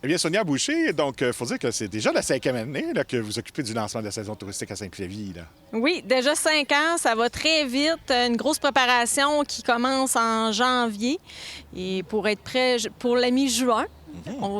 Eh bien, Sonia Boucher, donc, il faut dire que c'est déjà la 5e année là, que vous occupez du lancement de la saison touristique à Sainte-Flavie. Là. Oui, déjà 5 ans, ça va très vite. Une grosse préparation qui commence en janvier et pour être prêt pour la mi-juin.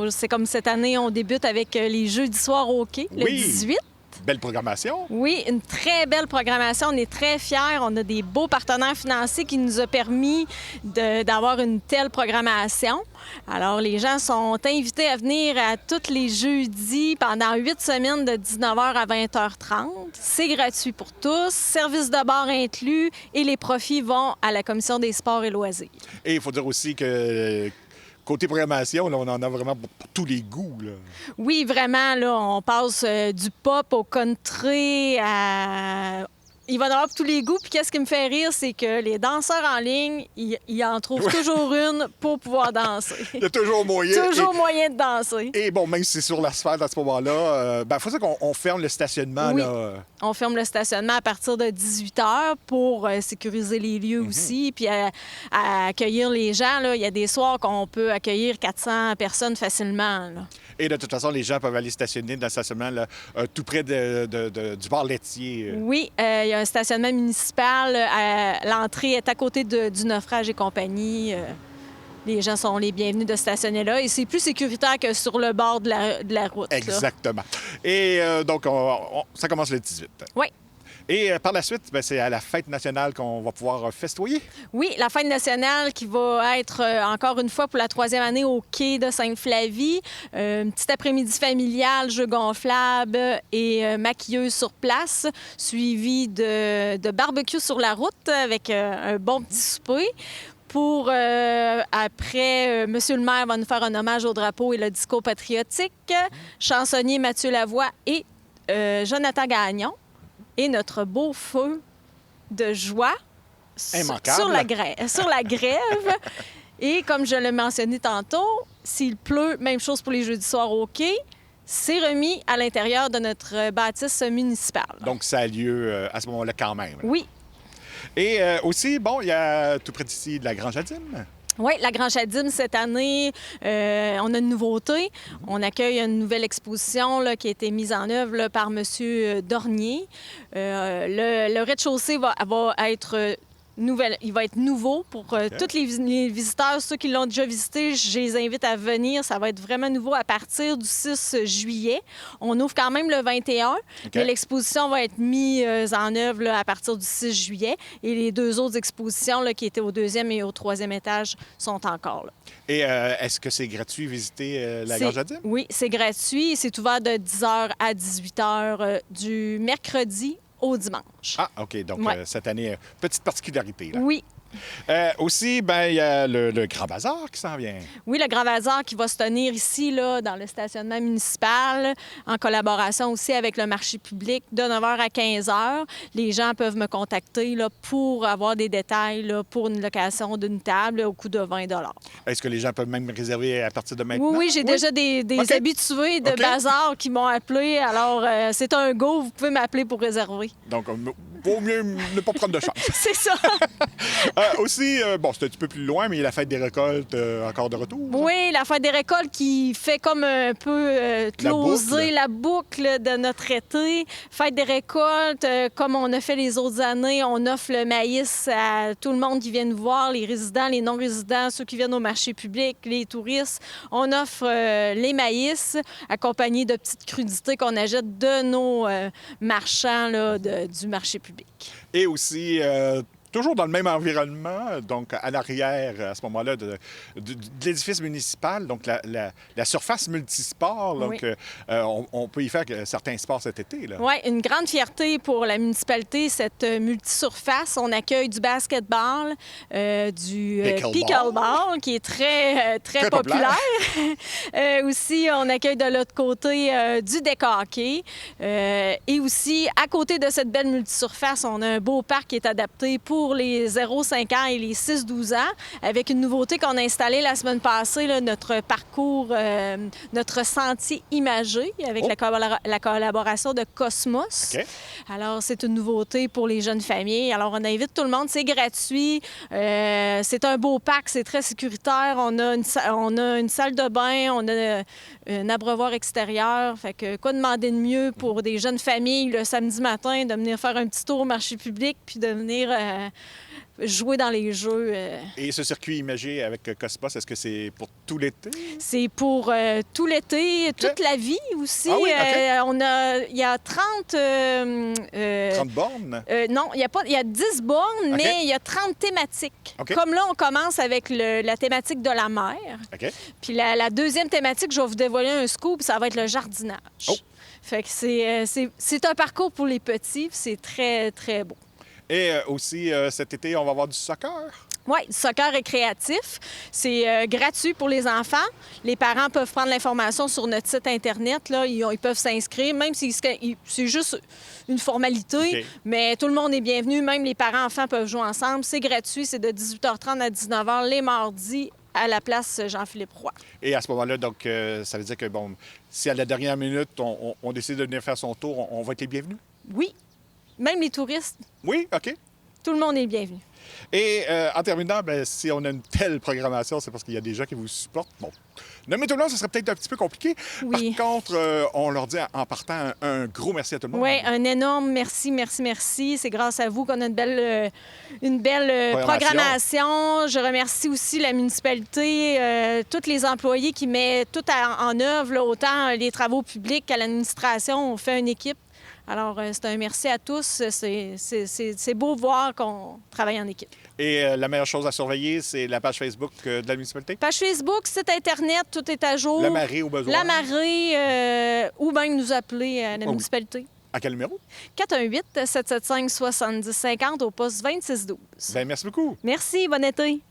C'est comme cette année, on débute avec les jeudis soirs au quai, le 18. Belle programmation. Oui, une très belle programmation. On est très fiers. On a des beaux partenaires financiers qui nous ont permis d'avoir une telle programmation. Alors, les gens sont invités à venir à tous les jeudis pendant 8 semaines de 19h à 20h30. C'est gratuit pour tous, service de bar inclus et les profits vont à la Commission des sports et loisirs. Et il faut dire aussi que côté programmation, là, on en a vraiment pour tous les goûts. Là. Oui, vraiment, là, on passe du pop au country à... Il va y en avoir pour tous les goûts. Puis qu'est-ce qui me fait rire, c'est que les danseurs en ligne, ils en trouvent toujours une pour pouvoir danser. Il y a toujours moyen. Moyen de danser. Et bon, même si c'est sur l'asphalte à ce moment-là, il faut dire qu'on ferme le stationnement. Oui, là. On ferme le stationnement à partir de 18h pour sécuriser les lieux aussi, puis à accueillir les gens. Là. Il y a des soirs qu'on peut accueillir 400 personnes facilement. Là. Et de toute façon, les gens peuvent aller stationner dans le stationnement là, tout près du bar laitier. Oui, il y a un stationnement municipal. L'entrée est à côté du Naufrage et compagnie. Les gens sont les bienvenus de stationner là. Et c'est plus sécuritaire que sur le bord de la route. Exactement. Là. Et donc, ça commence le 18. Oui. Et par la suite, c'est à la fête nationale qu'on va pouvoir festoyer. Oui, la fête nationale qui va être encore une fois pour la 3e année au quai de Sainte-Flavie. Un petit après-midi familial, jeux gonflables et maquilleuse sur place, suivi de barbecue sur la route avec un bon petit souper. Pour après, Monsieur le maire va nous faire un hommage au drapeau et le discours patriotique. Chansonnier Mathieu Lavoie et Jonathan Gagnon. Et notre beau feu de joie sur la grève. Et comme je l'ai mentionné tantôt, s'il pleut, même chose pour les jeudis soirs au quai, c'est remis à l'intérieur de notre bâtisse municipale. Donc, ça a lieu à ce moment-là quand même. Oui. Et aussi, bon, il y a tout près d'ici de la Grange à Dîmes. Oui, la Grange à Dîmes, cette année, on a une nouveauté. On accueille une nouvelle exposition là, qui a été mise en œuvre là, par M. Dornier. Le rez-de-chaussée va être il va être nouveau pour tous les visiteurs. Ceux qui l'ont déjà visité, je les invite à venir. Ça va être vraiment nouveau à partir du 6 juillet. On ouvre quand même le 21, mais l'exposition va être mise en œuvre là, à partir du 6 juillet. Et les 2 autres expositions là, qui étaient au 2e et au 3e étage sont encore là. Et est-ce que c'est gratuit visiter la Grange à Dîmes? Oui, c'est gratuit. C'est ouvert de 10h à 18h du mercredi au dimanche. Ah, OK. Donc, cette année, petite particularité. Là. Oui. Aussi, il y a le Grand Bazar qui s'en vient. Oui, le Grand Bazar qui va se tenir ici, là, dans le stationnement municipal, en collaboration aussi avec le marché public, de 9h à 15h. Les gens peuvent me contacter là, pour avoir des détails là, pour une location d'une table au coût de 20 $. Est-ce que les gens peuvent même réserver à partir de maintenant? Oui, j'ai déjà des habitués de bazar qui m'ont appelé. Alors, c'est un go, vous pouvez m'appeler pour réserver. Donc, vaut mieux ne pas prendre de chance. C'est ça. Aussi, c'est un petit peu plus loin, mais il y a la fête des récoltes encore de retour. Oui, la fête des récoltes qui fait comme un peu closer la boucle de notre été. Fête des récoltes, comme on a fait les autres années, on offre le maïs à tout le monde qui vient nous voir, les résidents, les non-résidents, ceux qui viennent au marché public, les touristes. On offre les maïs accompagnés de petites crudités qu'on achète de nos marchands là, du marché public. Et aussi... toujours dans le même environnement, donc à l'arrière, à ce moment-là, de l'édifice municipal, donc la surface multisport. Donc, on peut y faire certains sports cet été. Oui, une grande fierté pour la municipalité, cette multisurface. On accueille du basketball, du pickleball, qui est très populaire. Aussi, on accueille de l'autre côté du deck hockey. Et aussi, à côté de cette belle multisurface, on a un beau parc qui est adapté pour pour les 0-5 ans et les 6-12 ans, avec une nouveauté qu'on a installée la semaine passée, là, notre parcours, notre sentier imagé, avec la collaboration de Cosmos. OK. Alors, c'est une nouveauté pour les jeunes familles. Alors, on invite tout le monde. C'est gratuit. C'est un beau parc. C'est très sécuritaire. On a une salle de bain. On a un abreuvoir extérieur. Fait que quoi demander de mieux pour des jeunes familles le samedi matin de venir faire un petit tour au marché public puis de venir jouer dans les jeux. Et ce circuit imagé avec Cosmos, est-ce que c'est pour tout l'été? C'est pour tout l'été, toute la vie aussi. Ah oui, OK. Il y a 30... 30 bornes? Non, il y a 10 bornes, OK. mais il y a 30 thématiques. OK. Comme là, on commence avec la thématique de la mer. OK. Puis la deuxième thématique, je vais vous dévoiler un scoop, ça va être le jardinage. Oh. Fait que c'est un parcours pour les petits, puis c'est très, très beau. Et aussi, cet été, on va avoir du soccer. Oui, du soccer récréatif. C'est gratuit pour les enfants. Les parents peuvent prendre l'information sur notre site Internet. Là. Ils peuvent s'inscrire, même si c'est juste une formalité. OK. Mais tout le monde est bienvenu. Même les parents-enfants peuvent jouer ensemble. C'est gratuit. C'est de 18h30 à 19h les mardis à la place Jean-Philippe Roy. Et à ce moment-là, donc, ça veut dire que, bon, si à la dernière minute, on décide de venir faire son tour, on va être les bienvenus? Oui, même les touristes, Oui, OK. tout le monde est bienvenu. Et en terminant, bien, si on a une telle programmation, c'est parce qu'il y a des gens qui vous supportent. Bon, nommer tout le monde, ce serait peut-être un petit peu compliqué. Oui. Par contre, on leur dit en partant un gros merci à tout le monde. Oui, un énorme merci, merci, merci. C'est grâce à vous qu'on a une belle programmation. Je remercie aussi la municipalité, tous les employés qui mettent tout en œuvre, là, autant les travaux publics qu'à l'administration. On fait une équipe. Alors, c'est un merci à tous. C'est beau voir qu'on travaille en équipe. Et la meilleure chose à surveiller, c'est la page Facebook de la municipalité? Page Facebook, site Internet, tout est à jour. La marée au besoin? La marée, ou même nous appeler à la municipalité. À quel numéro? 418-775-7050 au poste 2612. Bien, merci beaucoup. Merci, bon été.